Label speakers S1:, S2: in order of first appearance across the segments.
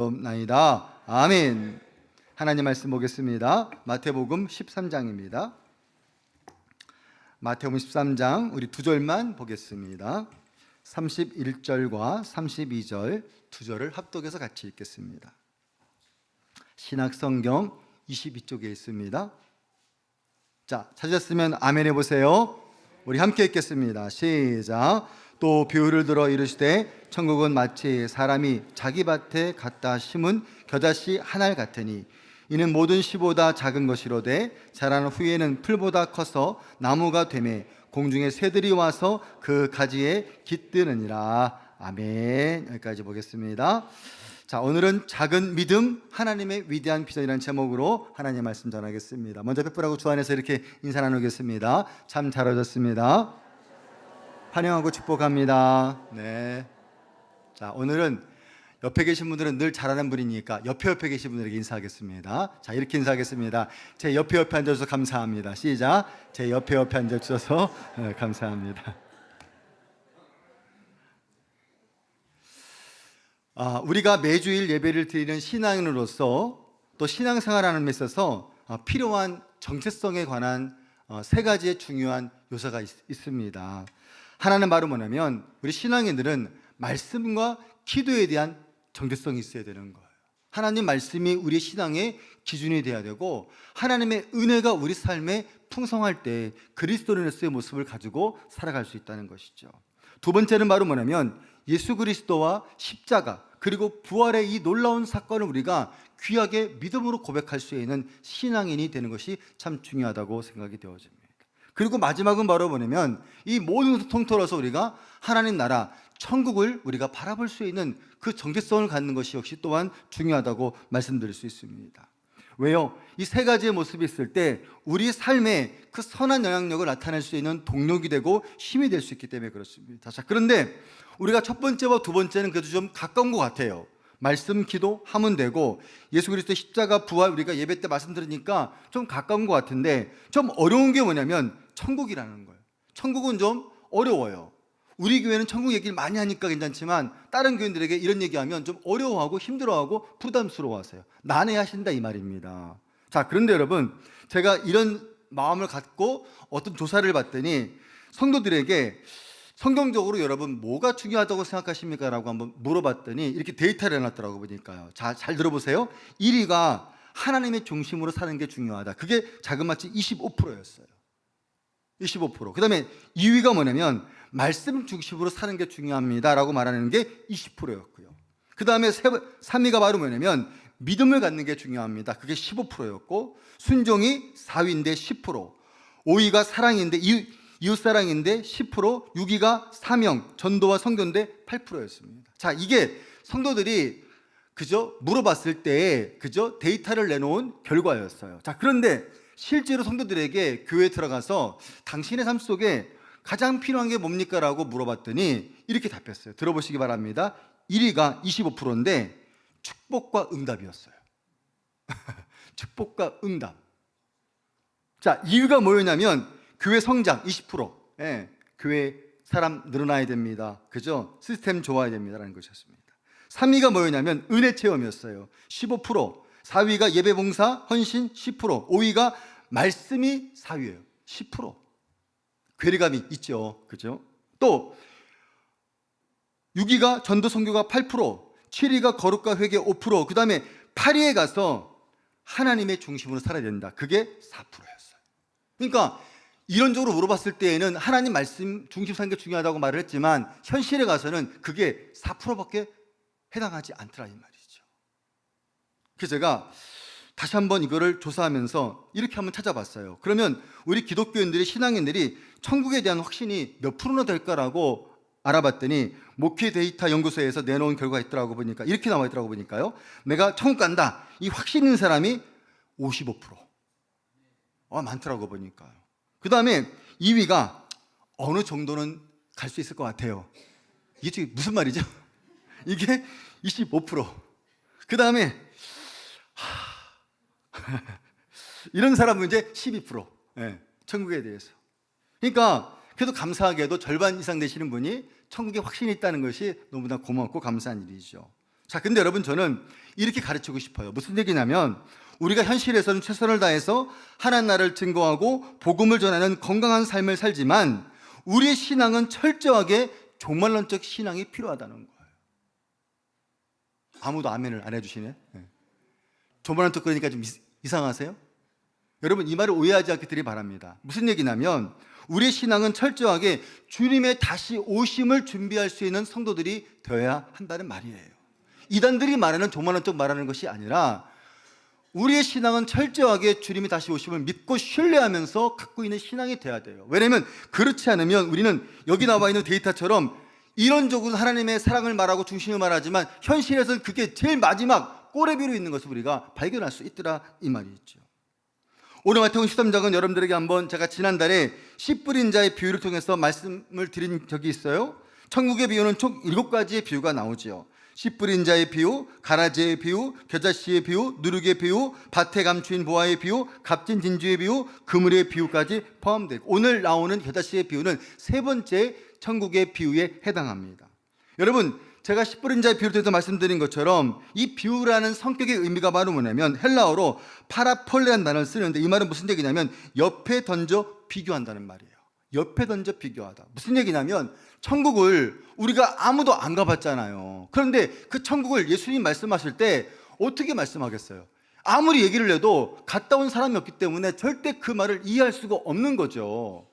S1: 나이다. 아멘. 하나님 말씀 보겠습니다. 마태복음 13장입니다. 마태복음 13장 우리 두 절만 보겠습니다. 31절과 32절 두 절을 합독해서 같이 읽겠습니다. 신약성경 22쪽에 있습니다. 자, 찾으셨으면 아멘 해보세요. 우리 함께 읽겠습니다. 시작. 또 비유를 들어 이르시되 천국은 마치 사람이 자기 밭에 갖다 심은 겨자씨 한 알 같으니 이는 모든 씨보다 작은 것이로되 자란 후에는 풀보다 커서 나무가 되매 공중의 새들이 와서 그 가지에 깃드느니라. 아멘. 여기까지 보겠습니다. 자, 오늘은 작은 믿음, 하나님의 위대한 비전이라는 제목으로 하나님의 말씀 전하겠습니다. 먼저 횃불하고 주 안에서 이렇게 인사 나누겠습니다. 참 잘 오셨습니다. 환영하고 축복합니다. 네. 자, 오늘은 옆에 계신 분들은 늘 잘하는 분이니까 옆에 계신 분들에게 인사하겠습니다. 자, 이렇게 인사하겠습니다. 제 옆에 앉아주셔서 감사합니다. 시작. 제 옆에 앉아주셔서 감사합니다. 우리가 매주일 예배를 드리는 신앙인으로서 또 신앙생활하는 데 있어서 필요한 정체성에 관한 세 가지의 중요한 요소가 있습니다. 하나는 바로 뭐냐면 우리 신앙인들은 말씀과 기도에 대한 정체성이 있어야 되는 거예요. 하나님 말씀이 우리 신앙의 기준이 돼야 되고 하나님의 은혜가 우리 삶에 풍성할 때 그리스도인으로서의 모습을 가지고 살아갈 수 있다는 것이죠. 두 번째는 바로 뭐냐면 예수 그리스도와 십자가 그리고 부활의 이 놀라운 사건을 우리가 귀하게 믿음으로 고백할 수 있는 신앙인이 되는 것이 참 중요하다고 생각이 되어집니다. 그리고 마지막은 바로 뭐냐면 이 모든 것을 통틀어서 우리가 하나님 나라 천국을 우리가 바라볼 수 있는 그 정체성을 갖는 것이 역시 또한 중요하다고 말씀드릴 수 있습니다. 왜요? 이 세 가지의 모습이 있을 때 우리 삶에 그 선한 영향력을 나타낼 수 있는 동력이 되고 힘이 될 수 있기 때문에 그렇습니다. 자, 그런데 우리가 첫 번째와 두 번째는 그래도 좀 가까운 것 같아요. 말씀, 기도 하면 되고 예수 그리스도의 십자가 부활 우리가 예배 때 말씀드리니까 좀 가까운 것 같은데 좀 어려운 게 뭐냐면 천국이라는 거예요. 천국은 좀 어려워요. 우리 교회는 천국 얘기를 많이 하니까 괜찮지만 다른 교인들에게 이런 얘기하면 좀 어려워하고 힘들어하고 부담스러워하세요. 난해하신다 이 말입니다. 자, 그런데 여러분 제가 이런 마음을 갖고 어떤 조사를 봤더니 성도들에게 성경적으로 여러분 뭐가 중요하다고 생각하십니까? 라고 한번 물어봤더니 이렇게 데이터를 해놨더라고 보니까요. 자, 잘 들어보세요. 1위가 하나님의 중심으로 사는 게 중요하다. 그게 자그마치 25%였어요 25%. 그 다음에 2위가 뭐냐면 말씀 중심으로 사는 게 중요합니다 라고 말하는 게 20%였고요 그 다음에 3위가 바로 뭐냐면 믿음을 갖는 게 중요합니다. 그게 15%였고 순종이 4위인데 10%, 5위가 사랑인데 이웃사랑인데 10%, 6위가 사명, 전도와 선교인데 8%였습니다. 자, 이게 성도들이 그저 물어봤을 때 그저 데이터를 내놓은 결과였어요. 자, 그런데 실제로 성도들에게 교회에 들어가서 당신의 삶 속에 가장 필요한 게 뭡니까? 라고 물어봤더니 이렇게 답했어요. 들어보시기 바랍니다. 1위가 25%인데 축복과 응답이었어요. 축복과 응답. 자, 2위가 뭐였냐면 교회 성장 20%. 예, 교회 사람 늘어나야 됩니다. 그죠? 시스템 좋아야 됩니다라는 것이었습니다. 3위가 뭐였냐면 은혜 체험이었어요. 15%. 4위가 예배 봉사 헌신 10%. 5위가 말씀이 4위예요. 10%. 괴리감이 있죠. 그죠? 또 6위가 전도 선교가 8%, 7위가 거룩과 회개 5%, 그 다음에 8위에 가서 하나님의 중심으로 살아야 된다. 그게 4%였어요. 그러니까 이론적으로 물어봤을 때에는 하나님 말씀 중심 사는 게 중요하다고 말을 했지만 현실에 가서는 그게 4%밖에 해당하지 않더라 이 말이죠. 그래서 제가 다시 한번 이거를 조사하면서 이렇게 한번 찾아봤어요. 그러면 우리 기독교인들이 신앙인들이 천국에 대한 확신이 몇 프로나 될까라고 알아봤더니 목회 데이터 연구소에서 내놓은 결과가 있더라고 보니까 이렇게 나와 있더라고 보니까요. 내가 천국 간다 이 확신 있는 사람이 55%. 많더라고 보니까요. 그 다음에 2위가 어느 정도는 갈 수 있을 것 같아요. 이게 무슨 말이죠? 이게 25%. 그 다음에 이런 사람은 이제 12%. 예, 천국에 대해서. 그러니까 그래도 감사하게도 절반 이상 되시는 분이 천국에 확신이 있다는 것이 너무나 고맙고 감사한 일이죠. 자, 근데 여러분 저는 이렇게 가르치고 싶어요. 무슨 얘기냐면 우리가 현실에서는 최선을 다해서 하나님 나라를 증거하고 복음을 전하는 건강한 삶을 살지만 우리의 신앙은 철저하게 종말론적 신앙이 필요하다는 거예요. 아무도 아멘을 안 해주시네. 종말론적 그러니까 좀 이상하세요? 여러분 이 말을 오해하지 않게 드리기 바랍니다. 무슨 얘기냐면 우리의 신앙은 철저하게 주님의 다시 오심을 준비할 수 있는 성도들이 되어야 한다는 말이에요. 이단들이 말하는 종말론적 말하는 것이 아니라 우리의 신앙은 철저하게 주님이 다시 오심을 믿고 신뢰하면서 갖고 있는 신앙이 돼야 돼요. 왜냐하면 그렇지 않으면 우리는 여기 나와 있는 데이터처럼 이론적으로 하나님의 사랑을 말하고 중심을 말하지만 현실에서는 그게 제일 마지막 꼬레비로 있는 것을 우리가 발견할 수 있더라 이 말이죠. 오늘 마태복음 13장은 여러분들에게 한번 제가 지난달에 씨 뿌린 자의 비유를 통해서 말씀을 드린 적이 있어요. 천국의 비유는 총 7가지의 비유가 나오죠. 씨 뿌린 자의 비유, 가라지의 비유, 겨자씨의 비유, 누룩의 비유, 밭에 감추인 보화의 비유, 값진 진주의 비유, 그물의 비유까지 포함되고 오늘 나오는 겨자씨의 비유는 3번째 천국의 비유에 해당합니다. 여러분 제가 씨 뿌린 자의 비유를 통해서 말씀드린 것처럼 이 비유라는 성격의 의미가 바로 뭐냐면 헬라어로 파라폴레라는 단어를 쓰는데 이 말은 무슨 얘기냐면 옆에 던져 비교한다는 말이에요. 옆에 던져 비교하다. 무슨 얘기냐면 천국을 우리가 아무도 안 가봤잖아요. 그런데 그 천국을 예수님 말씀하실 때 어떻게 말씀하겠어요? 아무리 얘기를 해도 갔다 온 사람이 없기 때문에 절대 그 말을 이해할 수가 없는 거죠.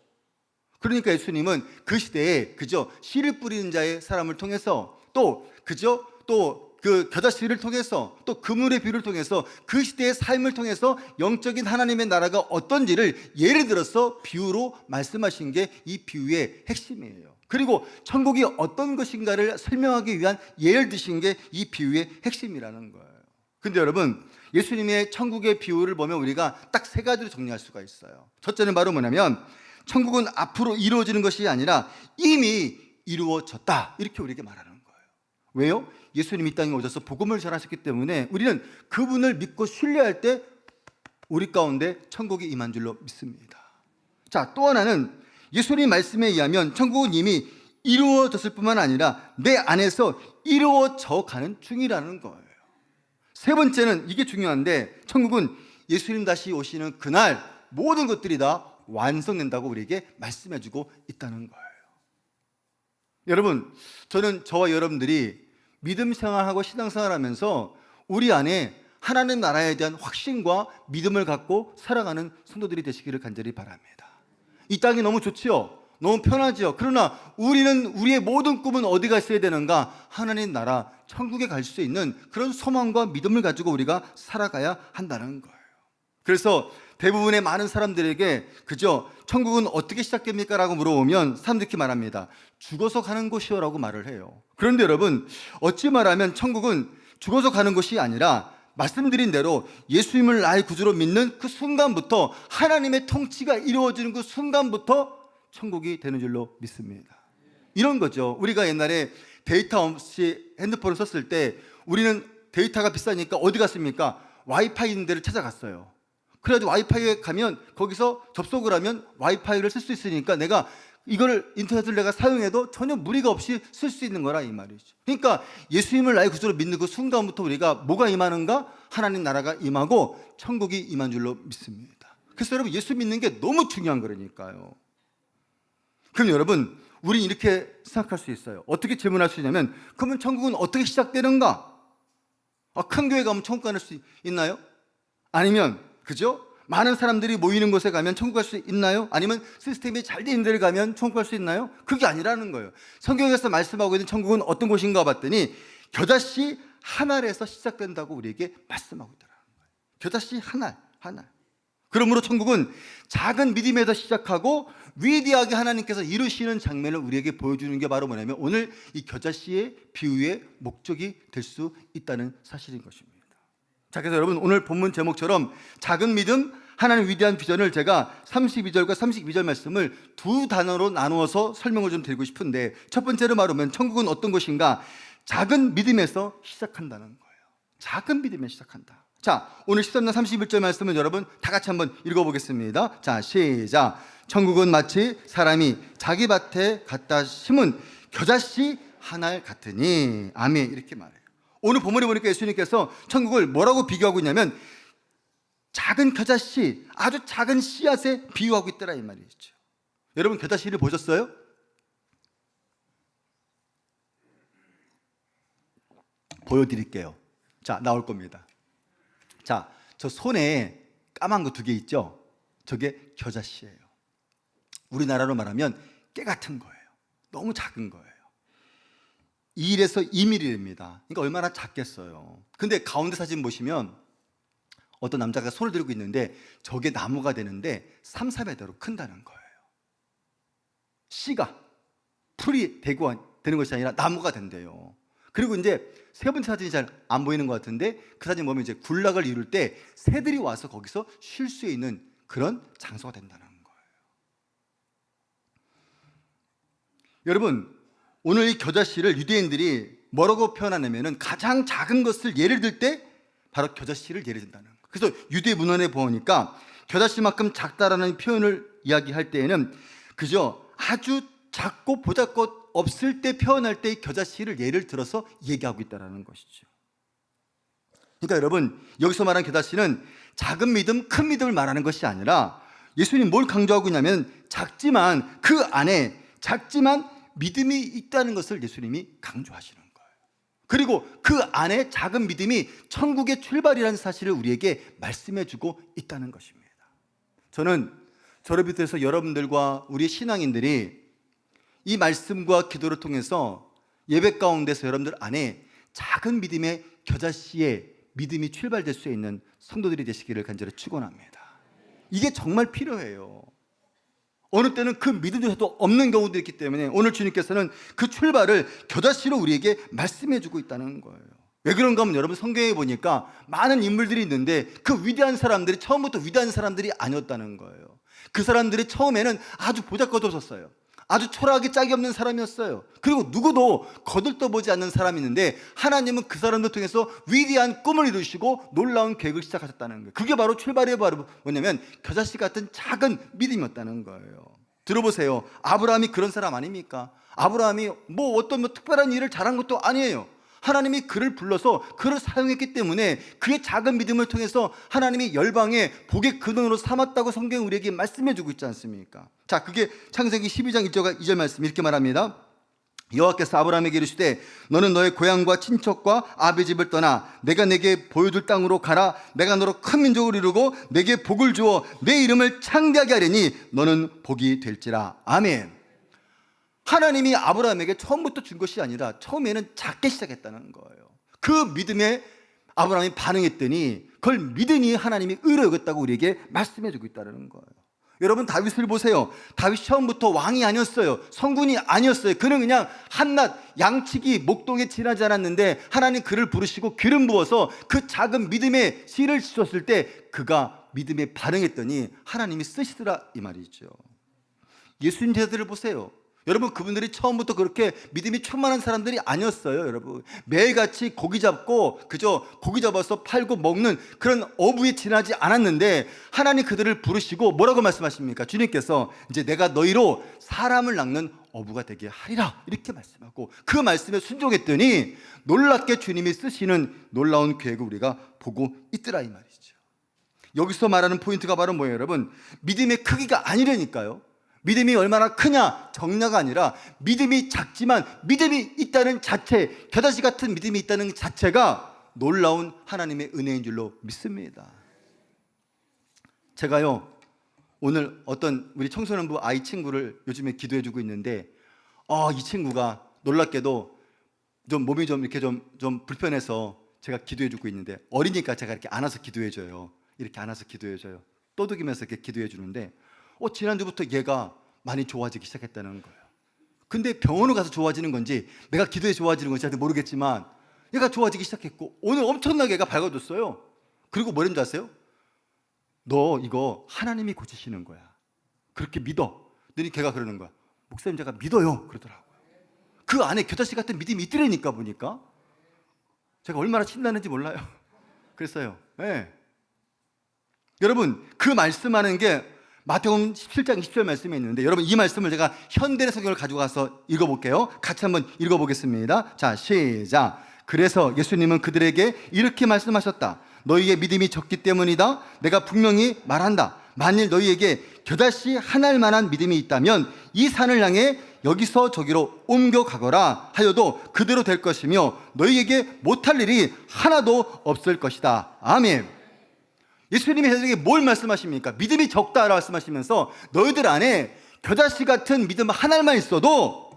S1: 그러니까 예수님은 그 시대에 그저 씨를 뿌리는 자의 사람을 통해서 또 그 겨자씨를 통해서 또 그물의 비유를 통해서 그 시대의 삶을 통해서 영적인 하나님의 나라가 어떤지를 예를 들어서 비유로 말씀하신 게 이 비유의 핵심이에요. 그리고 천국이 어떤 것인가를 설명하기 위한 예를 드신 게 이 비유의 핵심이라는 거예요. 근데 여러분 예수님의 천국의 비유를 보면 우리가 딱 3가지로 정리할 수가 있어요. 첫째는 바로 뭐냐면 천국은 앞으로 이루어지는 것이 아니라 이미 이루어졌다 이렇게 우리에게 말하는 거예요. 왜요? 예수님이 이 땅에 오셔서 복음을 전하셨기 때문에 우리는 그분을 믿고 신뢰할 때 우리 가운데 천국이 임한 줄로 믿습니다. 자, 또 하나는 예수님 말씀에 의하면 천국은 이미 이루어졌을 뿐만 아니라 내 안에서 이루어져 가는 중이라는 거예요. 3번째는 이게 중요한데 천국은 예수님 다시 오시는 그날 모든 것들이 다 완성된다고 우리에게 말씀해주고 있다는 거예요. 여러분 저는 저와 여러분들이 믿음 생활하고 신앙생활 하면서 우리 안에 하나님 나라에 대한 확신과 믿음을 갖고 살아가는 성도들이 되시기를 간절히 바랍니다. 이 땅이 너무 좋지요? 너무 편하지요? 그러나 우리는 우리의 모든 꿈은 어디가 있어야 되는가? 하나님 나라, 천국에 갈 수 있는 그런 소망과 믿음을 가지고 우리가 살아가야 한다는 거예요. 그래서 대부분의 많은 사람들에게 그저 천국은 어떻게 시작됩니까? 라고 물어보면 사람들이 이렇게 말합니다. 죽어서 가는 곳이요 라고 말을 해요. 그런데 여러분 어찌 말하면 천국은 죽어서 가는 곳이 아니라 말씀드린 대로 예수님을 나의 구주로 믿는 그 순간부터 하나님의 통치가 이루어지는 그 순간부터 천국이 되는 줄로 믿습니다. 이런 거죠. 우리가 옛날에 데이터 없이 핸드폰을 썼을 때 우리는 데이터가 비싸니까 어디 갔습니까? 와이파이 있는 데를 찾아갔어요. 그래가지고 와이파이에 가면 거기서 접속을 하면 와이파이를 쓸 수 있으니까 내가 이걸 인터넷을 내가 사용해도 전혀 무리가 없이 쓸 수 있는 거라 이 말이죠. 그러니까 예수님을 나의 구주로 믿는 그 순간부터 우리가 뭐가 임하는가? 하나님 나라가 임하고 천국이 임한 줄로 믿습니다. 그래서 여러분 예수 믿는 게 너무 중요한 거라니까요. 그럼 여러분 우리 이렇게 생각할 수 있어요. 어떻게 질문할 수 있냐면 그러면 천국은 어떻게 시작되는가? 큰 교회 가면 천국 갈 수 있나요? 아니면 그죠? 많은 사람들이 모이는 곳에 가면 천국 갈 수 있나요? 아니면 시스템이 잘 돼 있는 데를 가면 천국 갈 수 있나요? 그게 아니라는 거예요. 성경에서 말씀하고 있는 천국은 어떤 곳인가 봤더니 겨자씨 한 알에서 시작된다고 우리에게 말씀하고 있더라는 거예요. 겨자씨 한 알. 그러므로 천국은 작은 믿음에서 시작하고 위대하게 하나님께서 이루시는 장면을 우리에게 보여주는 게 바로 뭐냐면 오늘 이 겨자씨의 비유의 목적이 될 수 있다는 사실인 것입니다. 자, 그래서 여러분 오늘 본문 제목처럼 작은 믿음, 하나님의 위대한 비전을 제가 32절과 32절 말씀을 2단어로 나누어서 설명을 좀 드리고 싶은데 첫 번째로 말하면 천국은 어떤 곳인가? 작은 믿음에서 시작한다는 거예요. 작은 믿음에 시작한다. 자, 오늘 13장 31절 말씀을 여러분 다 같이 한번 읽어보겠습니다. 자, 시작. 천국은 마치 사람이 자기 밭에 갖다 심은 겨자씨 한 알 같으니. 아멘. 이렇게 말해요. 오늘 본문에 보니까 예수님께서 천국을 뭐라고 비교하고 있냐면 작은 겨자씨, 아주 작은 씨앗에 비유하고 있더라 이 말이죠. 여러분 겨자씨를 보셨어요? 보여드릴게요. 자, 나올 겁니다. 자, 저 손에 까만 거 2개 있죠? 저게 겨자씨예요. 우리나라로 말하면 깨 같은 거예요. 너무 작은 거예요. 1에서 2mm입니다. 그러니까 얼마나 작겠어요. 근데 가운데 사진 보시면 어떤 남자가 손을 들고 있는데 저게 나무가 되는데 3, 4m로 큰다는 거예요. 씨가 풀이 되는 것이 아니라 나무가 된대요. 그리고 이제 3번째 사진이 잘 안 보이는 것 같은데 그 사진 보면 이제 군락을 이룰 때 새들이 와서 거기서 쉴 수 있는 그런 장소가 된다는 거예요. 여러분 오늘 이 겨자씨를 유대인들이 뭐라고 표현하냐면 가장 작은 것을 예를 들 때 바로 겨자씨를 예를 든다는 거예요. 그래서 유대 문헌에 보니까 겨자씨만큼 작다라는 표현을 이야기할 때에는 그저 아주 작고 보잘것 없을 때 표현할 때 겨자씨를 예를 들어서 얘기하고 있다는 것이죠. 그러니까 여러분 여기서 말한 겨자씨는 작은 믿음, 큰 믿음을 말하는 것이 아니라 예수님이 뭘 강조하고 있냐면 작지만 그 안에 작지만 믿음이 있다는 것을 예수님이 강조하시는 거예요. 그리고 그 안에 작은 믿음이 천국의 출발이라는 사실을 우리에게 말씀해주고 있다는 것입니다. 저는 저를 비롯해서 여러분들과 우리 신앙인들이 이 말씀과 기도를 통해서 예배 가운데서 여러분들 안에 작은 믿음의 겨자씨의 믿음이 출발될 수 있는 성도들이 되시기를 간절히 축원합니다. 이게 정말 필요해요. 어느 때는 그 믿음조차도 없는 경우도 있기 때문에 오늘 주님께서는 그 출발을 겨자씨로 우리에게 말씀해주고 있다는 거예요. 왜 그런가 하면 여러분 성경에 보니까 많은 인물들이 있는데 그 위대한 사람들이 처음부터 위대한 사람들이 아니었다는 거예요. 그 사람들이 처음에는 아주 보잘것없었어요. 아주 초라하게 짝이 없는 사람이었어요. 그리고 누구도 거들떠보지 않는 사람이 있는데 하나님은 그 사람들 통해서 위대한 꿈을 이루시고 놀라운 계획을 시작하셨다는 거예요. 그게 바로 출발이 바로 뭐냐면 겨자씨 같은 작은 믿음이었다는 거예요. 들어보세요. 아브라함이 그런 사람 아닙니까? 아브라함이 어떤 특별한 일을 잘한 것도 아니에요. 하나님이 그를 불러서 그를 사용했기 때문에 그의 작은 믿음을 통해서 하나님이 열방의 복의 근원으로 삼았다고 성경이 우리에게 말씀해주고 있지 않습니까? 자, 그게 창세기 12장 1절 말씀 이렇게 말합니다. 여호와께서 아브라함에게 이르시되 너는 너의 고향과 친척과 아비 집을 떠나 내가 내게 보여줄 땅으로 가라. 내가 너로 큰 민족을 이루고 내게 복을 주어 내 이름을 창대하게 하리니 너는 복이 될지라. 아멘. 하나님이 아브라함에게 처음부터 준 것이 아니라 처음에는 작게 시작했다는 거예요. 그 믿음에 아브라함이 반응했더니 그걸 믿으니 하나님이 의로 여겼다고 우리에게 말씀해주고 있다는 거예요. 여러분 다윗을 보세요. 다윗 처음부터 왕이 아니었어요. 성군이 아니었어요. 그는 그냥 한낱 양치기 목동에 지나지 않았는데 하나님 그를 부르시고 기름 부어서 그 작은 믿음의 씨를 씻었을 때 그가 믿음에 반응했더니 하나님이 쓰시더라 이 말이죠. 예수님 제자들을 보세요. 여러분 그분들이 처음부터 그렇게 믿음이 충만한 사람들이 아니었어요. 여러분 매일같이 고기 잡고 그저 고기 잡아서 팔고 먹는 그런 어부에 지나지 않았는데 하나님 그들을 부르시고 뭐라고 말씀하십니까? 주님께서 이제 내가 너희로 사람을 낚는 어부가 되게 하리라 이렇게 말씀하고 그 말씀에 순종했더니 놀랍게 주님이 쓰시는 놀라운 계획을 우리가 보고 있더라 이 말이죠. 여기서 말하는 포인트가 바로 뭐예요? 여러분 믿음의 크기가 아니라니까요. 믿음이 얼마나 크냐 정냐가 아니라 믿음이 작지만 믿음이 있다는 자체, 겨자씨 같은 믿음이 있다는 자체가 놀라운 하나님의 은혜인 줄로 믿습니다. 제가요 오늘 어떤 우리 청소년부 아이 친구를 요즘에 기도해주고 있는데 이 친구가 놀랍게도 좀 몸이 좀 이렇게 좀 불편해서 제가 기도해주고 있는데 어리니까 제가 이렇게 안아서 기도해줘요. 이렇게 안아서 기도해줘요. 떠드기면서 이렇게 기도해주는데 지난주부터 얘가 많이 좋아지기 시작했다는 거예요. 근데 병원을 가서 좋아지는 건지 내가 기도해 좋아지는 건지 모르겠지만 얘가 좋아지기 시작했고 오늘 엄청나게 얘가 밝아졌어요. 그리고 뭐랬는 줄 아세요? 너 이거 하나님이 고치시는 거야. 그렇게 믿어. 그랬더니 걔가 그러는 거야. 목사님 제가 믿어요. 그러더라고요. 그 안에 겨자씨 같은 믿음이 있더라니까 보니까 제가 얼마나 신나는지 몰라요. 그랬어요. 네. 여러분 그 말씀하는 게 마태복음 17장 20절 말씀에 있는데 여러분 이 말씀을 제가 현대의 성경을 가지고 가서 읽어볼게요. 같이 한번 읽어보겠습니다. 자 시작. 그래서 예수님은 그들에게 이렇게 말씀하셨다. 너희의 믿음이 적기 때문이다. 내가 분명히 말한다. 만일 너희에게 겨다시 하나일 만한 믿음이 있다면 이 산을 향해 여기서 저기로 옮겨가거라 하여도 그대로 될 것이며 너희에게 못할 일이 하나도 없을 것이다. 아멘. 예수님이 저에게 뭘 말씀하십니까? 믿음이 적다라고 말씀하시면서 너희들 안에 겨다시 같은 믿음 하나만 있어도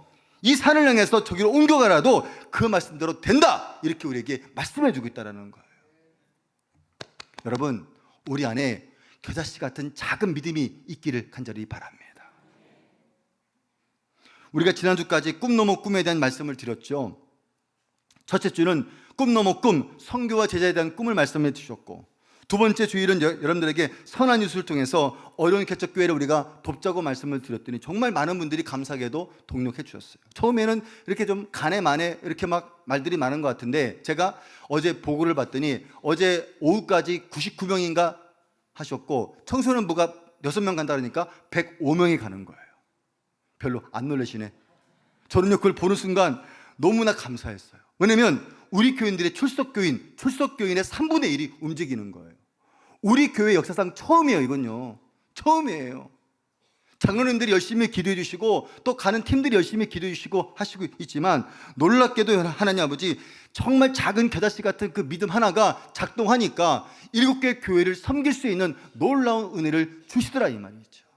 S1: 이 산을 향해서 저기로 옮겨가라도 그 말씀대로 된다, 이렇게 우리에게 말씀해 주고 있다는 거예요. 여러분, 우리 안에 겨자씨 같은 작은 믿음이 있기를 간절히 바랍니다. 우리가 지난주까지 꿈 넘어 꿈에 대한 말씀을 드렸죠. 첫째 주는 꿈 넘어 꿈, 선교와 제자에 대한 꿈을 말씀해 주셨고, 두 번째 주일은 여러분들에게 선한 뉴스를 통해서 어려운 개척교회를 우리가 돕자고 말씀을 드렸더니 정말 많은 분들이 감사하게도 동력해 주셨어요. 처음에는 이렇게 좀 간에 만에 이렇게 막 말들이 많은 것 같은데, 제가 어제 보고를 봤더니 어제 오후까지 99명인가 하셨고 청소년부가 6명 간다 그러니까 105명이 가는 거예요. 별로 안 놀라시네. 저는요, 그걸 보는 순간 너무나 감사했어요. 왜냐면 우리 교인들의 출석교인의 3분의 1이 움직이는 거예요. 우리 교회 역사상 처음이에요. 이건요, 처음이에요. 장로님들이 열심히 기도해 주시고 또 가는 팀들이 열심히 기도해 주시고 하시고 있지만, 놀랍게도 하나님 아버지 정말 작은 겨자씨 같은 그 믿음 하나가 작동하니까 7개의 교회를 섬길 수 있는 놀라운 은혜를 주시더라, 이 말이죠.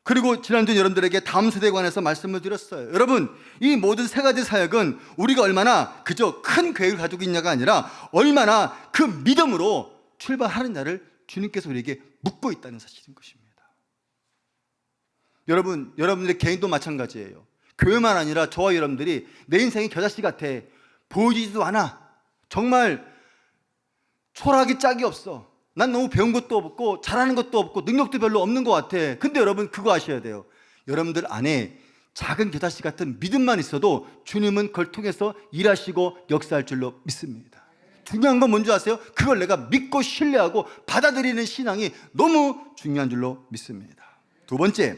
S1: 그리고 지난주 여러분들에게 다음 세대에 관해서 말씀을 드렸어요. 여러분, 이 모든 세 가지 사역은 우리가 얼마나 그저 큰 계획을 가지고 있냐가 아니라 얼마나 그 믿음으로 출발하느냐를 주님께서 우리에게 묻고 있다는 사실인 것입니다. 여러분들의 개인도 마찬가지예요. 교회만 아니라 저와 여러분들이 내 인생이 겨자씨 같아, 보이지도 않아, 정말 초라하기 짝이 없어, 난 너무 배운 것도 없고 잘하는 것도 없고 능력도 별로 없는 것 같아. 근데 여러분, 그거 아셔야 돼요. 여러분들 안에 작은 겨자씨 같은 믿음만 있어도 주님은 그걸 통해서 일하시고 역사할 줄로 믿습니다. 중요한 건 뭔지 아세요? 그걸 내가 믿고 신뢰하고 받아들이는 신앙이 너무 중요한 줄로 믿습니다. 두 번째,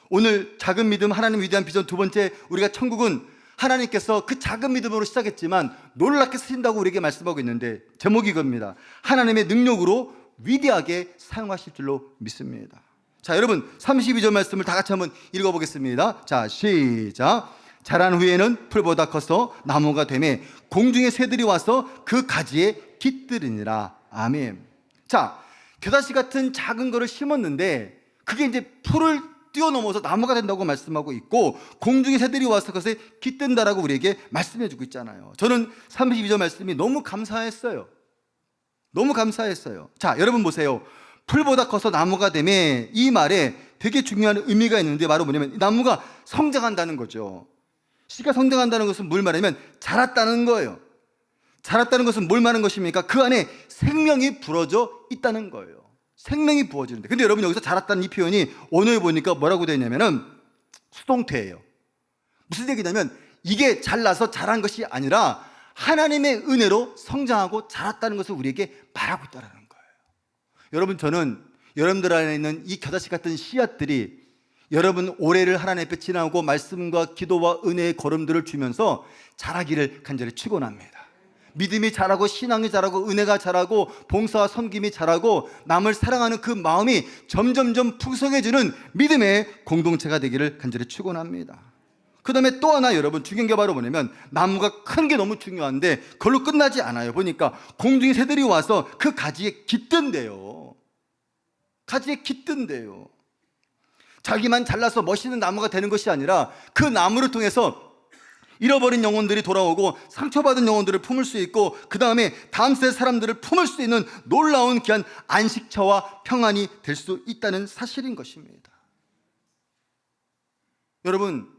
S1: 오늘 작은 믿음 하나님 위대한 비전 두 번째, 우리가 천국은 하나님께서 그 작은 믿음으로 시작했지만 놀랍게 쓰신다고 우리에게 말씀하고 있는데, 제목이 이겁니다. 하나님의 능력으로 위대하게 사용하실 줄로 믿습니다. 자, 여러분 32절 말씀을 다 같이 한번 읽어보겠습니다. 자, 시작. 자란 후에는 풀보다 커서 나무가 되매 공중의 새들이 와서 그 가지에 깃들으니라. 아멘. 자, 겨자씨 같은 작은 거를 심었는데 그게 이제 풀을 뛰어넘어서 나무가 된다고 말씀하고 있고, 공중의 새들이 와서 그것에 깃든다라고 우리에게 말씀해 주고 있잖아요. 저는 32절 말씀이 너무 감사했어요. 너무 감사했어요. 자, 여러분 보세요. 풀보다 커서 나무가 되매, 이 말에 되게 중요한 의미가 있는데, 바로 뭐냐면 나무가 성장한다는 거죠. 씨가 성장한다는 것은 뭘 말하냐면 자랐다는 거예요. 자랐다는 것은 뭘 말하는 것입니까? 그 안에 생명이 불어져 있다는 거예요. 생명이 부어지는데, 근데 여러분 여기서 자랐다는 이 표현이 언어에 보니까 뭐라고 되어 있냐면은 수동태예요. 무슨 얘기냐면 이게 잘나서 자란 것이 아니라 하나님의 은혜로 성장하고 자랐다는 것을 우리에게 말하고 있다는 거예요. 여러분, 저는 여러분들 안에 있는 이 겨자씨 같은 씨앗들이 여러분 올해를 하나님 앞에 지나고 말씀과 기도와 은혜의 걸음들을 주면서 자라기를 간절히 축원합니다. 믿음이 자라고 신앙이 자라고 은혜가 자라고 봉사와 섬김이 자라고 남을 사랑하는 그 마음이 점점점 풍성해지는 믿음의 공동체가 되기를 간절히 축원합니다. 그 다음에 또 하나 여러분 중요한 게 바로 뭐냐면, 나무가 큰 게 너무 중요한데 그걸로 끝나지 않아요. 보니까 공중의 새들이 와서 그 가지에 깃든대요. 가지에 깃든대요. 자기만 잘나서 멋있는 나무가 되는 것이 아니라 그 나무를 통해서 잃어버린 영혼들이 돌아오고 상처받은 영혼들을 품을 수 있고, 그 다음에 다음 세대 사람들을 품을 수 있는 놀라운 귀한 안식처와 평안이 될 수 있다는 사실인 것입니다. 여러분,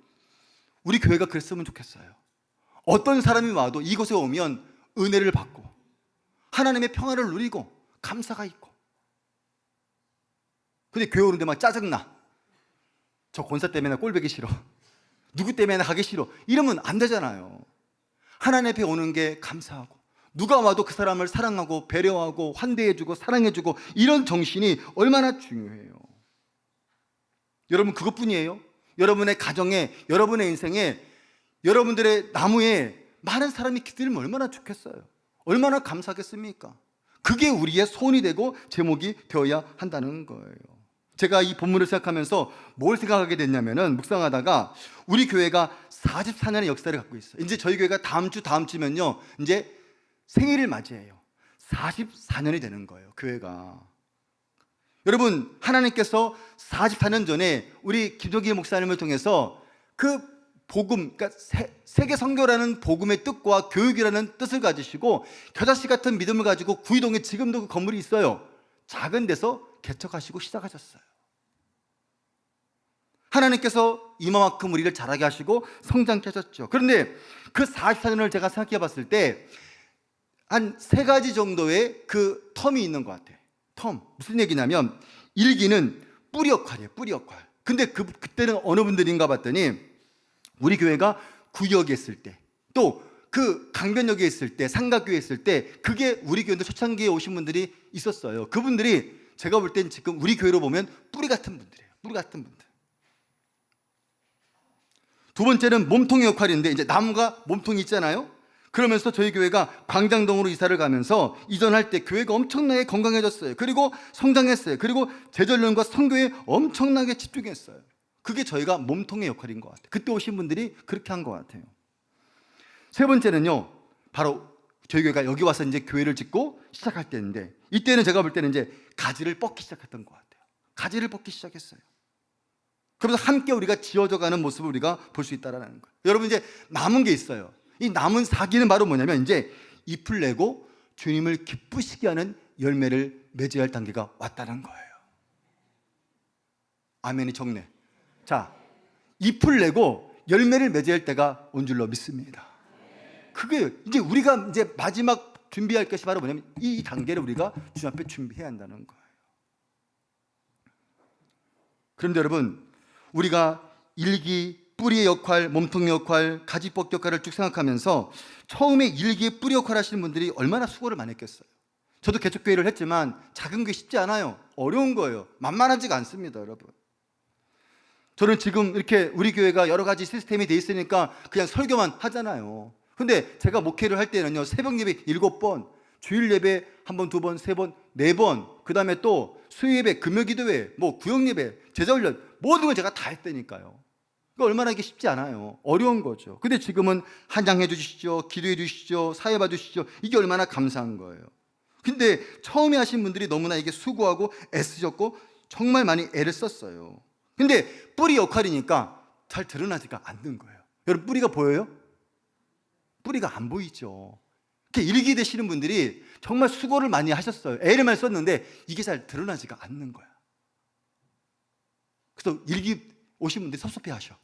S1: 우리 교회가 그랬으면 좋겠어요. 어떤 사람이 와도 이곳에 오면 은혜를 받고 하나님의 평안을 누리고 감사가 있고. 근데 교회 오는데 막 짜증나, 저 권사 때문에 꼴보기 싫어, 누구 때문에 가기 싫어, 이러면 안 되잖아요. 하나님 앞에 오는 게 감사하고, 누가 와도 그 사람을 사랑하고 배려하고 환대해주고 사랑해주고, 이런 정신이 얼마나 중요해요. 여러분, 그것뿐이에요? 여러분의 가정에, 여러분의 인생에 여러분들의 나무에 많은 사람이 기다리면 얼마나 좋겠어요. 얼마나 감사하겠습니까? 그게 우리의 소원이 되고 제목이 되어야 한다는 거예요. 제가 이 본문을 생각하면서 뭘 생각하게 됐냐면은, 묵상하다가 우리 교회가 44년의 역사를 갖고 있어요. 이제 저희 교회가 다음 주면요 이제 생일을 맞이해요. 44년이 되는 거예요, 교회가. 여러분, 하나님께서 44년 전에 우리 김종기 목사님을 통해서 그 복음, 그러니까 세계 선교라는 복음의 뜻과 교육이라는 뜻을 가지시고 겨자씨 같은 믿음을 가지고 구이동에 지금도 그 건물이 있어요. 작은 데서 개척하시고 시작하셨어요. 하나님께서 이만큼 우리를 자라게 하시고 성장케 하셨죠. 그런데 그 44년을 제가 생각해 봤을 때 한 3가지 정도의 그 텀이 있는 것 같아요. 텀, 무슨 얘기냐면 1기는 뿌리 역할이에요. 뿌리 역할. 근데 그때는 어느 분들인가 봤더니 우리 교회가 구역에 있을 때, 또 그 강변역에 있을 때, 상가교회에 있을 때, 그게 우리 교회도 초창기에 오신 분들이 있었어요. 그분들이 제가 볼 땐 지금 우리 교회로 보면 뿌리 같은 분들이에요. 뿌리 같은 분들. 두 번째는 몸통의 역할인데, 이제 나무가 몸통이 있잖아요. 그러면서 저희 교회가 광장동으로 이사를 가면서 이전할 때 교회가 엄청나게 건강해졌어요. 그리고 성장했어요. 그리고 제전련과 선교에 엄청나게 집중했어요. 그게 저희가 몸통의 역할인 것 같아요. 그때 오신 분들이 그렇게 한 것 같아요. 세 번째는요, 바로 저희 교회가 여기 와서 이제 교회를 짓고 시작할 때인데, 이때는 제가 볼 때는 이제 가지를 뻗기 시작했던 것 같아요. 가지를 뻗기 시작했어요. 그러면서 함께 우리가 지어져가는 모습을 우리가 볼 수 있다는 거예요. 여러분, 이제 남은 게 있어요. 이 남은 사기는 바로 뭐냐면 이제 잎을 내고 주님을 기쁘시게 하는 열매를 맺어야 할 단계가 왔다는 거예요. 아멘이 적네. 자, 잎을 내고 열매를 맺어야 할 때가 온 줄로 믿습니다. 그게 이제 우리가 이제 마지막 준비할 것이 바로 뭐냐면 이 단계를 우리가 주님 앞에 준비해야 한다는 거예요. 그런데 여러분, 우리가 1기 뿌리의 역할, 몸통의 역할, 가지뻗기 역할을 쭉 생각하면서 처음에 1기의 뿌리 역할 하시는 분들이 얼마나 수고를 많이 했겠어요. 저도 개척교회를 했지만 작은 게 쉽지 않아요. 어려운 거예요. 만만하지가 않습니다, 여러분. 저는 지금 이렇게 우리 교회가 여러 가지 시스템이 돼 있으니까 그냥 설교만 하잖아요. 근데 제가 목회를 할 때는요, 새벽 예배 7번, 주일 예배 1번, 2번, 3번, 4번, 그 다음에 또 수요 예배, 금요 기도회, 뭐 구역 예배, 제자 훈련, 모든 걸 제가 다 했다니까요. 그러니까 얼마나 이게 쉽지 않아요. 어려운 거죠. 근데 지금은 한장해 주시죠, 기도해 주시죠, 사회 봐 주시죠. 이게 얼마나 감사한 거예요. 근데 처음에 하신 분들이 너무나 이게 수고하고 애쓰셨고 정말 많이 애를 썼어요. 근데 뿌리 역할이니까 잘 드러나지가 않는 거예요. 여러분, 뿌리가 보여요? 뿌리가 안 보이죠. 이렇게 일기 되시는 분들이 정말 수고를 많이 하셨어요. 애를 많이 썼는데 이게 잘 드러나지가 않는 거야. 그래서 일기 오신 분들이 섭섭해 하셔.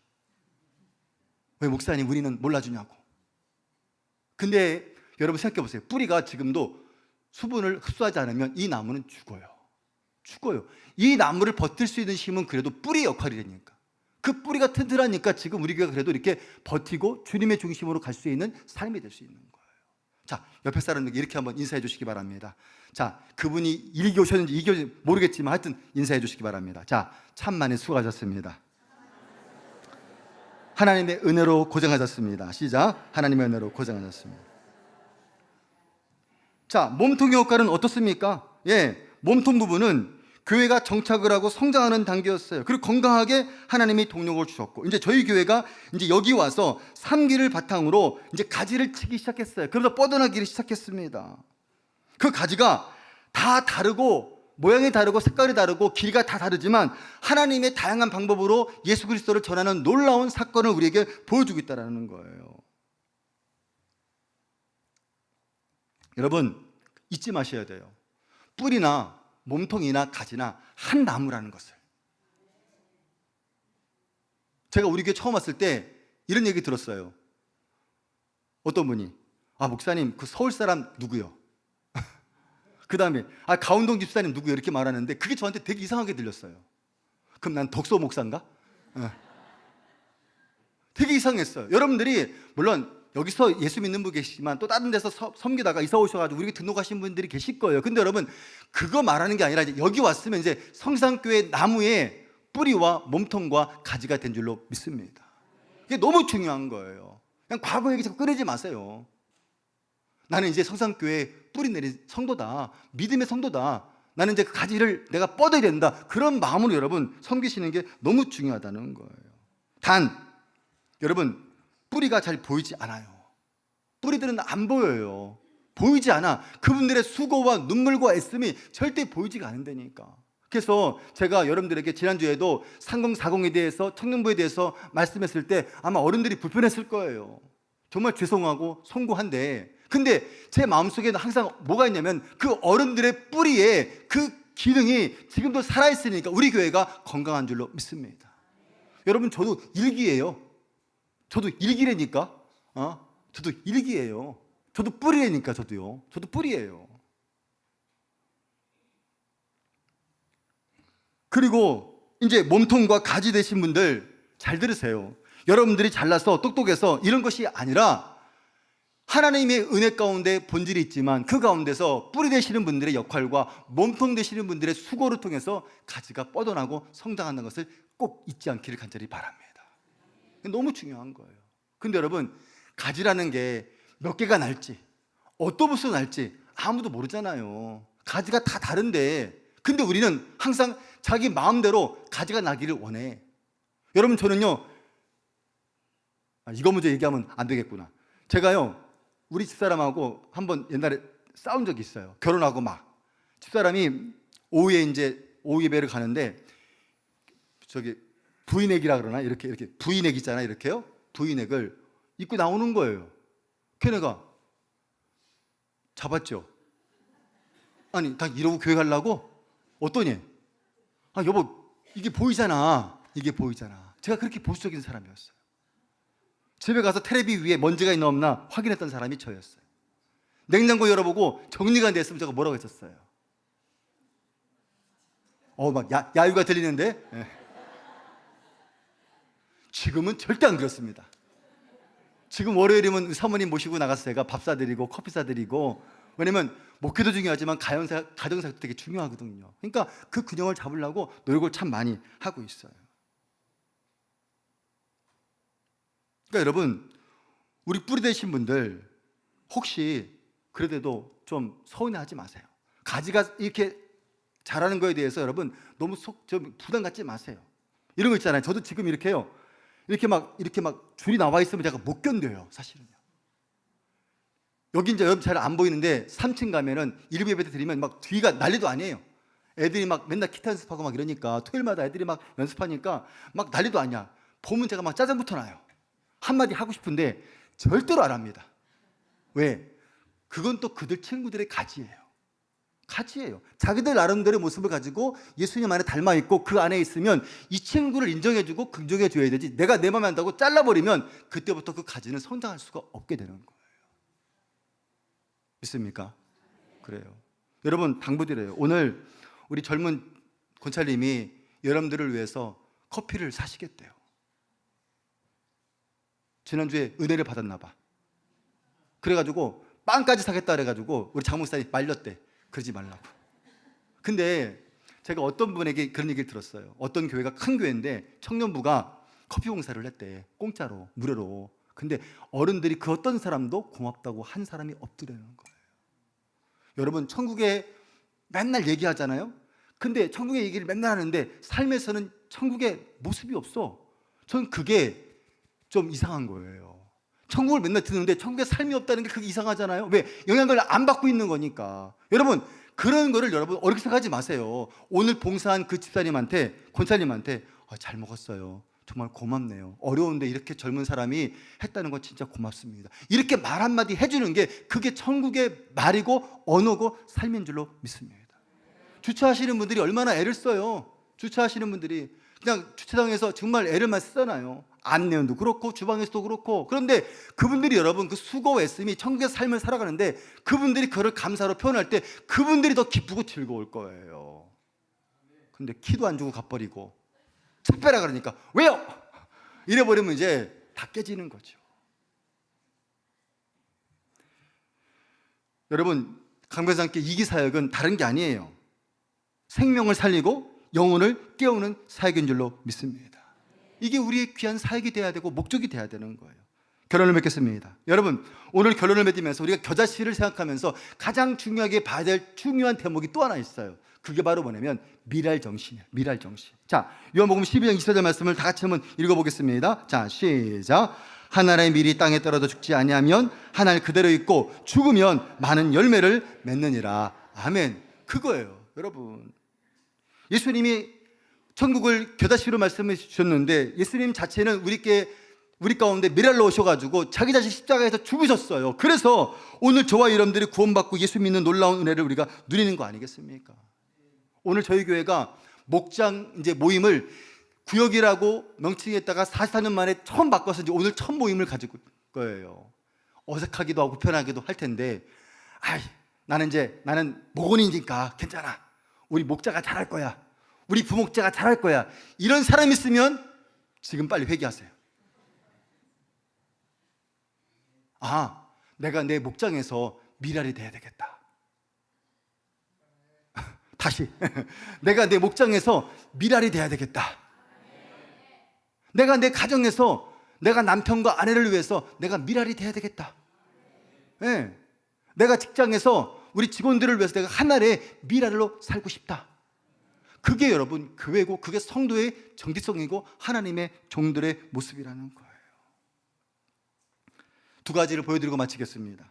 S1: 왜 목사님 우리는 몰라주냐고. 근데 여러분 생각해 보세요. 뿌리가 지금도 수분을 흡수하지 않으면 이 나무는 죽어요. 죽어요. 이 나무를 버틸 수 있는 힘은 그래도 뿌리 역할이라니까. 그 뿌리가 튼튼하니까 지금 우리 교회가 그래도 이렇게 버티고 주님의 중심으로 갈 수 있는 삶이 될 수 있는 거예요. 자, 옆에 사람들에게 이렇게 한번 인사해 주시기 바랍니다. 자, 그분이 1기 오셨는지 2기 오셨는지 모르겠지만 하여튼 인사해 주시기 바랍니다. 자, 참 많이 수고하셨습니다. 하나님의 은혜로 고생하셨습니다. 시작. 하나님의 은혜로 고생하셨습니다. 자, 몸통의 역할은 어떻습니까? 예, 몸통 부분은 교회가 정착을 하고 성장하는 단계였어요. 그리고 건강하게 하나님이 동력을 주셨고, 이제 저희 교회가 이제 여기 와서 3기를 바탕으로 이제 가지를 치기 시작했어요. 그러면서 뻗어나기를 시작했습니다. 그 가지가 다 다르고 모양이 다르고 색깔이 다르고 길이가 다 다르지만 하나님의 다양한 방법으로 예수 그리스도를 전하는 놀라운 사건을 우리에게 보여주고 있다는 거예요. 여러분, 잊지 마셔야 돼요. 뿌리나 몸통이나 가지나 한 나무라는 것을. 제가 우리 교회 처음 왔을 때 이런 얘기 들었어요. 어떤 분이, 아 목사님 그 서울 사람 누구요? 그 다음에 아 가운동 집사님 누구요? 이렇게 말하는데 그게 저한테 되게 이상하게 들렸어요. 그럼 난 덕소 목사인가? 되게 이상했어요. 여러분들이 물론 여기서 예수 믿는 분 계시지만 또 다른 데서 섬기다가 이사 오셔가지고 우리 등록하신 분들이 계실 거예요. 근데 여러분 그거 말하는 게 아니라 이제 여기 왔으면 이제 성산교회 나무의 뿌리와 몸통과 가지가 된 줄로 믿습니다. 이게 너무 중요한 거예요. 그냥 과거 얘기 자꾸 꺼내지 마세요. 나는 이제 성산교회 뿌리 내린 성도다. 믿음의 성도다. 나는 이제 그 가지를 내가 뻗어야 된다. 그런 마음으로 여러분 섬기시는 게 너무 중요하다는 거예요. 단, 여러분 뿌리가 잘 보이지 않아요. 뿌리들은 안 보여요. 보이지 않아. 그분들의 수고와 눈물과 애씀이 절대 보이지가 않는다니까. 그래서 제가 여러분들에게 지난주에도 3040에 대해서, 청년부에 대해서 말씀했을 때 아마 어른들이 불편했을 거예요. 정말 죄송하고 송구한데, 근데 제 마음속에는 항상 뭐가 있냐면 그 어른들의 뿌리에 그 기능이 지금도 살아있으니까 우리 교회가 건강한 줄로 믿습니다. 여러분, 저도 일기예요. 저도 일기라니까. 저도 일기예요. 저도 뿌리라니까. 저도 뿌리예요. 그리고 이제 몸통과 가지 되신 분들 잘 들으세요. 여러분들이 잘나서 똑똑해서 이런 것이 아니라 하나님의 은혜 가운데 본질이 있지만 그 가운데서 뿌리 되시는 분들의 역할과 몸통 되시는 분들의 수고를 통해서 가지가 뻗어나고 성장하는 것을 꼭 잊지 않기를 간절히 바랍니다. 너무 중요한 거예요. 근데 여러분, 가지라는 게 몇 개가 날지, 어떤 모습으로 날지 아무도 모르잖아요. 가지가 다 다른데, 근데 우리는 항상 자기 마음대로 가지가 나기를 원해. 여러분, 저는요, 이거 먼저 얘기하면 안 되겠구나. 제가요, 우리 집사람하고 한번 옛날에 싸운 적이 있어요. 결혼하고 막 집사람이 오후에 이제 오후 예배를 가는데 저기 부인액이라 그러나, 이렇게 부인액 있잖아요. 이렇게요, 부인액을 입고 나오는 거예요. 걔네가 잡았죠. 아니, 다 이러고 교회 가려고? 어떠니? 여보, 이게 보이잖아. 이게 보이잖아. 제가 그렇게 보수적인 사람이었어요. 집에 가서 테레비 위에 먼지가 있나 없나 확인했던 사람이 저였어요. 냉장고 열어보고 정리가 안 됐으면 제가 뭐라고 했었어요. 막 야유가 들리는데? 네. 지금은 절대 안 그렇습니다. 지금 월요일이면 사모님 모시고 나가서 제가 밥 사드리고 커피 사드리고, 왜냐면 목회도 중요하지만 가정사역도 되게 중요하거든요. 그러니까 그 균형을 잡으려고 노력을 참 많이 하고 있어요. 그러니까 여러분, 우리 뿌리 되신 분들 혹시 그래도 좀 서운해하지 마세요. 가지가 이렇게 자라는 거에 대해서 여러분 너무 좀 부담 갖지 마세요. 이런 거 있잖아요. 저도 지금 이렇게요. 이렇게 막 줄이 나와 있으면 제가 못 견뎌요, 사실은요. 여기 이제 여러분 잘 안 보이는데 3층 가면은 일부 예배 때 드리면 막 뒤가 난리도 아니에요. 애들이 막 맨날 기타 연습하고 막 이러니까, 토요일마다 애들이 막 연습하니까 막 난리도 아니야. 보면 제가 막 짜증부터 나요. 한마디 하고 싶은데 절대로 안 합니다. 왜? 그건 또 그들 친구들의 가지예요. 가지예요. 자기들 나름대로의 모습을 가지고 예수님 안에 닮아있고 그 안에 있으면 이 친구를 인정해주고 긍정해줘야 되지, 내가 내 맘에 안다고 잘라버리면 그때부터 그 가지는 성장할 수가 없게 되는 거예요. 믿습니까? 그래요. 여러분, 당부드려요. 오늘 우리 젊은 권찰님이 여러분들을 위해서 커피를 사시겠대요. 지난주에 은혜를 받았나 봐. 그래가지고 빵까지 사겠다 그래가지고 우리 장목사님 말렸대. 그러지 말라고. 근데 제가 어떤 분에게 그런 얘기를 들었어요. 어떤 교회가 큰 교회인데 청년부가 커피 봉사를 했대. 공짜로, 무료로. 근데 어른들이 그 어떤 사람도 고맙다고 한 사람이 없더라는 거예요. 여러분, 천국에 맨날 얘기하잖아요. 근데 천국의 얘기를 맨날 하는데 삶에서는 천국의 모습이 없어. 전 그게 좀 이상한 거예요. 천국을 맨날 듣는데 천국의 삶이 없다는 게 그게 이상하잖아요. 왜? 영향을 안 받고 있는 거니까. 여러분, 그런 거를 여러분 어렵게 생각하지 마세요. 오늘 봉사한 그 집사님한테, 권사님한테 잘 먹었어요. 정말 고맙네요. 어려운데 이렇게 젊은 사람이 했다는 건 진짜 고맙습니다. 이렇게 말 한마디 해주는 게 그게 천국의 말이고 언어고 삶인 줄로 믿습니다. 주차하시는 분들이 얼마나 애를 써요. 주차하시는 분들이 그냥 주차장에서 정말 애를 많이 쓰잖아요. 안내원도 그렇고 주방에서도 그렇고. 그런데 그분들이 여러분 그 수고와 애씀이 천국의 삶을 살아가는데 그분들이 그걸 감사로 표현할 때 그분들이 더 기쁘고 즐거울 거예요. 근데 키도 안 주고 가버리고 차 빼라 그러니까 왜요? 이래버리면 이제 다 깨지는 거죠. 여러분, 강변상께 이기사역은 다른 게 아니에요. 생명을 살리고 영혼을 깨우는 사역인 줄로 믿습니다. 이게 우리의 귀한 사역이 돼야 되고 목적이 돼야 되는 거예요. 결론을 맺겠습니다. 여러분, 오늘 결론을 맺으면서 우리가 겨자씨를 생각하면서 가장 중요하게 봐야 될 중요한 대목이 또 하나 있어요. 그게 바로 뭐냐면 미랄 정신이에요. 미랄 정신. 자, 요한복음 12장 24절 말씀을 다 같이 한번 읽어보겠습니다. 자, 시작. 한 알의 밀이 땅에 떨어져 죽지 아니하면 한 알 그대로 있고 죽으면 많은 열매를 맺느니라. 아멘. 그거예요, 여러분. 예수님이 천국을 겨자씨로 말씀해 주셨는데 예수님 자체는 우리 가운데 미랄로 오셔가지고 자기 자신 십자가에서 죽으셨어요. 그래서 오늘 저와 여러분들이 구원받고 예수 믿는 놀라운 은혜를 우리가 누리는 거 아니겠습니까? 오늘 저희 교회가 목장 이제 모임을 구역이라고 명칭했다가 44년 만에 처음 바꿔서 이제 오늘 첫 모임을 가지고 거예요. 어색하기도 하고 편하기도 할 텐데, 나는 목원이니까 괜찮아. 우리 목자가 잘할 거야. 우리 부목자가 잘할 거야. 이런 사람 있으면 지금 빨리 회개하세요. 내가 내 목장에서 미랄이 돼야 되겠다. 다시 내가 내 목장에서 미랄이 돼야 되겠다. 내가 내 가정에서 내가 남편과 아내를 위해서 내가 미랄이 돼야 되겠다. 네. 내가 직장에서 우리 직원들을 위해서 내가 하나의 미랄로 살고 싶다. 그게 여러분 교회고 그게 성도의 정체성이고 하나님의 종들의 모습이라는 거예요. 두 가지를 보여드리고 마치겠습니다.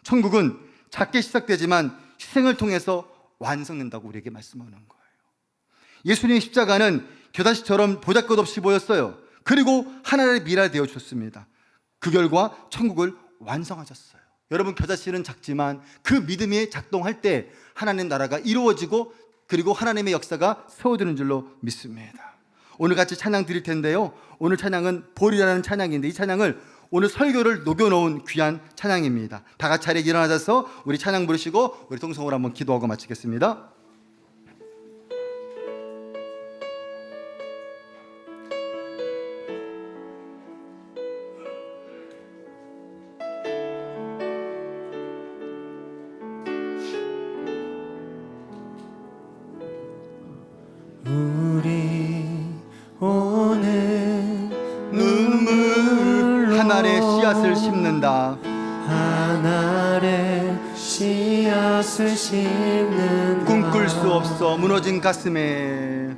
S1: 천국은 작게 시작되지만 희생을 통해서 완성된다고 우리에게 말씀하는 거예요. 예수님의 십자가는 겨자씨처럼 보잘것없이 보였어요. 그리고 하나의 미랄 되어 주셨습니다. 그 결과 천국을 완성하셨어요. 여러분, 겨자씨는 작지만 그 믿음이 작동할 때 하나님 나라가 이루어지고 그리고 하나님의 역사가 세워지는 줄로 믿습니다. 오늘 같이 찬양 드릴 텐데요, 오늘 찬양은 볼이라는 찬양인데 이 찬양을 오늘 설교를 녹여놓은 귀한 찬양입니다. 다 같이 자리에 일어나셔서 우리 찬양 부르시고 우리 통성으로 한번 기도하고 마치겠습니다.
S2: 우리 오늘 눈물로
S1: 한 알의 씨앗을 심는다.
S2: 한 알의 씨앗을 심는다.
S1: 꿈꿀 수 없어 무너진 가슴에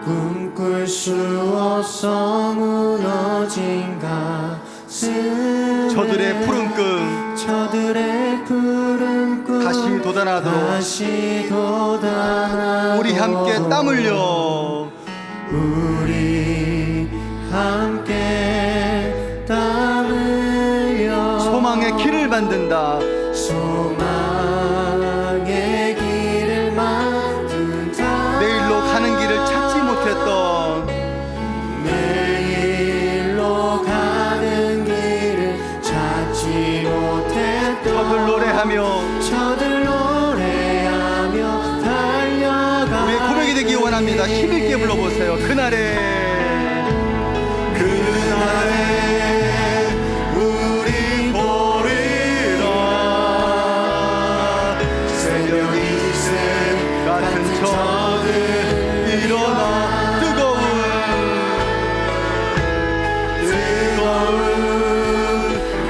S2: 꿈꿀 수 없어 무너진 가슴.
S1: 저들의 푸른 꿈 다시 돋아나도록 우리 함께 땀 흘려
S2: 우리 함께 땀 흘려
S1: 소망의 길을 만든다.
S2: 소망의 길을 만든다.
S1: 내일로 가는 길을 찾지 못했던
S2: 내일로 가는 길을 찾지 못했던
S1: 저들 노래하며
S2: 달려가
S1: 우리의 고백이 되기 원합니다. 힘있게 불러보세요. 그날에
S2: 우리 보리라. 새벽 이슬
S1: 같은 저들 일어나 뜨거운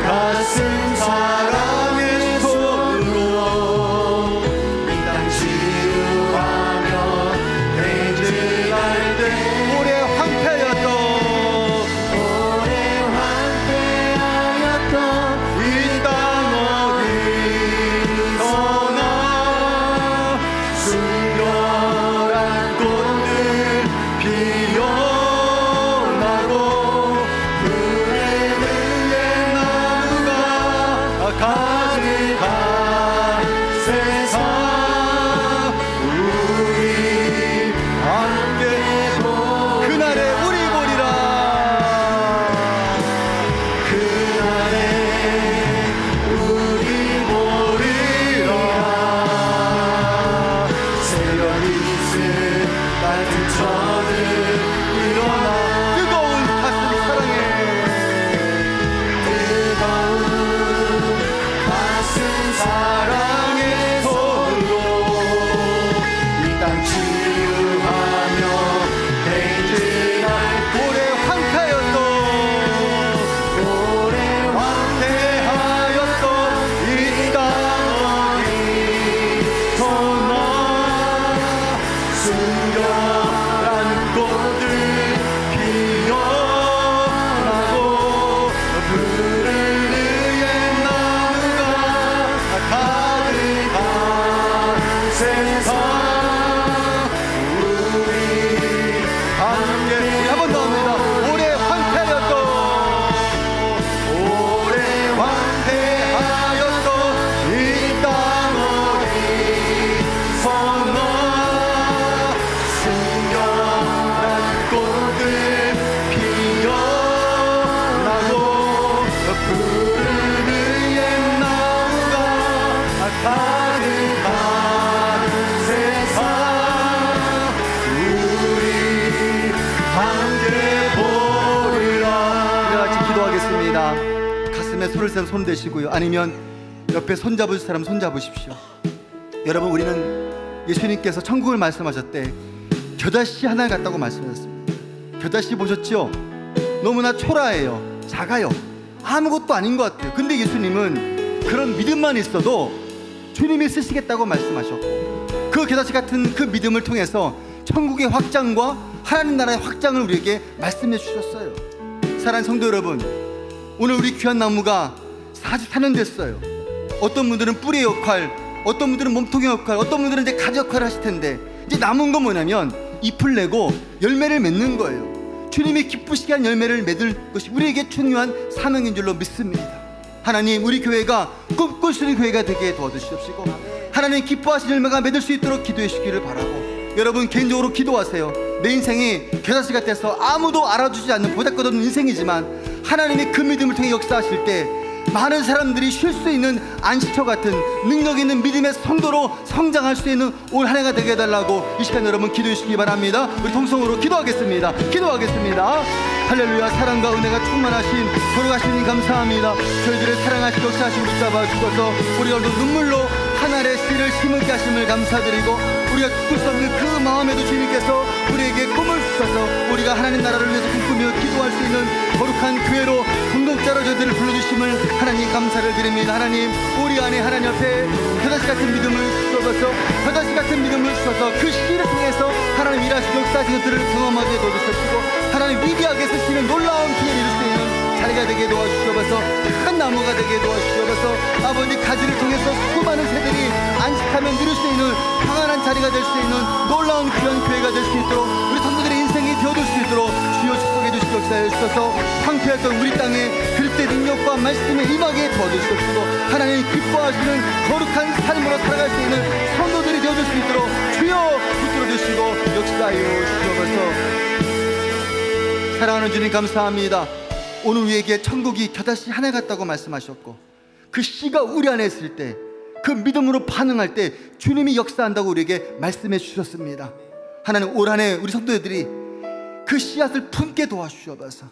S2: 가슴 사랑의 손으로 이 땅 치유하며 대지할 때
S1: 오래 황폐였던
S2: 오래 가득한 세상 우리 함께 보리라.
S1: 우리 같이 기도하겠습니다. 가슴에 손을 댄 손 대시고요. 아니면 옆에 손잡을 사람 손잡으십시오. 여러분, 우리는 예수님께서 천국을 말씀하셨대 겨자씨 하나를 갖다고 말씀하셨습니다. 겨자씨 보셨죠? 너무나 초라해요. 작아요. 아무것도 아닌 것 같아요. 근데 예수님은 그런 믿음만 있어도 주님이 쓰시겠다고 말씀하셨고, 그 겨자씨 같은 그 믿음을 통해서 천국의 확장과 하나님 나라의 확장을 우리에게 말씀해 주셨어요. 사랑하는 성도 여러분, 오늘 우리 귀한 나무가 44년 됐어요. 어떤 분들은 뿌리의 역할, 어떤 분들은 몸통의 역할, 어떤 분들은 이제 가지 역할을 하실 텐데, 이제 남은 건 뭐냐면 잎을 내고 열매를 맺는 거예요. 주님이 기쁘시게 한 열매를 맺을 것이 우리에게 중요한 사명인 줄로 믿습니다. 하나님, 우리 교회가 꿈꿀 수 있는 교회가 되게 도와주시옵시고, 하나님 기뻐하신 열매가 맺을 수 있도록 기도해 주시기를 바라고, 여러분 개인적으로 기도하세요. 내 인생이 겨자씨 같아서 아무도 알아주지 않는 보잘것없는 인생이지만 하나님이 그 믿음을 통해 역사하실 때 많은 사람들이 쉴 수 있는 안식처 같은 능력 있는 믿음의 성도로 성장할 수 있는 올 한 해가 되게 해달라고 이 시간 여러분 기도해 주시기 바랍니다. 우리 통성으로 기도하겠습니다. 기도하겠습니다. 할렐루야. 사랑과 은혜가 충만하신 거룩하신 감사합니다. 저희들을 사랑하시고 역사하시고 붙잡아 주셔서 우리가 오늘도 눈물로 하늘의 씨를 심을게 하심을 감사드리고, 우리가 꿈꿀 수 없는 그 마음에도 주님께서 우리에게 꿈을 주셔서 우리가 하나님 나라를 위해서 꿈꾸며 기도할 수 있는 거룩한 교회로 공동체로 저희들을 불러주심을 하나님 감사를 드립니다. 하나님, 우리 안에 하나님 앞에 겨자씨 같은 믿음을 주셔서 겨자씨 같은 믿음을 주셔서 그 씨를 통해서 하나님 일하시고 역사하시는 것들을 경험하게 도와주시고, 하나님 위대하게 쓰시는 놀라운 기회를 이룰 수 있는 자리가 되게 도와주시옵소서. 큰 나무가 되게 도와주시옵소서. 아버지, 가지를 통해서 수많은 새들이 안식하며 누릴 수 있는 평안한 자리가 될 수 있는 놀라운 귀한 교회가 될 수 있도록, 우리 성도들의 인생이 되어줄 수 있도록 주여 축복해 주시고 역사해 주셔서 황폐했던 우리 땅에 그리스도의 능력과 말씀에 임하게 도와주시옵시고, 하나님 기뻐하시는 거룩한 삶으로 살아갈 수 있는 성도들이 되어줄 수 있도록 주여 붙들어 주시고 역사하여 주시옵소서. 사랑하는 주님 감사합니다. 오늘 우리에게 천국이 겨자씨 하나 같다고 말씀하셨고, 그 씨가 우리 안에 있을 때, 그 믿음으로 반응할 때 주님이 역사한다고 우리에게 말씀해 주셨습니다. 하나님, 올 한 해 우리 성도들이 그 씨앗을 품게 도와주시옵소서.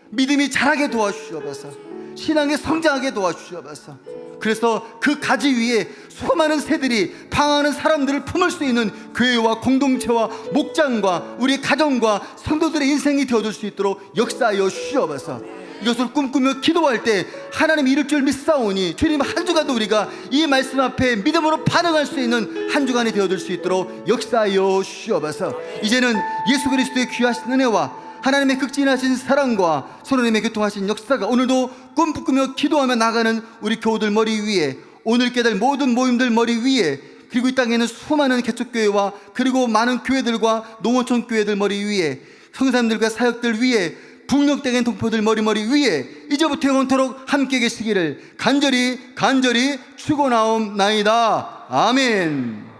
S1: 믿음이 자라게 도와주시옵소서. 신앙에 성장하게 도와주시옵소서. 그래서 그 가지 위에 수많은 새들이 방황하는 사람들을 품을 수 있는 교회와 공동체와 목장과 우리 가정과 성도들의 인생이 되어줄 수 있도록 역사하여 주시옵소서. 이것을 꿈꾸며 기도할 때 하나님 이룰 줄 믿사오니 주님, 한 주간도 우리가 이 말씀 앞에 믿음으로 반응할 수 있는 한 주간이 되어줄 수 있도록 역사하여 주시옵소서. 이제는 예수 그리스도의 귀하신 은혜와 하나님의 극진하신 사랑과 성령님의 교통하신 역사가 오늘도 꿈꾸며 기도하며 나가는 우리 교우들 머리 위에, 오늘 깨달 모든 모임들 머리 위에, 그리고 이 땅에는 수많은 개척교회와 그리고 많은 교회들과 농어촌 교회들 머리 위에, 성사님들과 사역들 위에, 북녘땅의 동포들 머리 위에 이제부터 영원토록 함께 계시기를 간절히 축원하옵나이다. 아멘.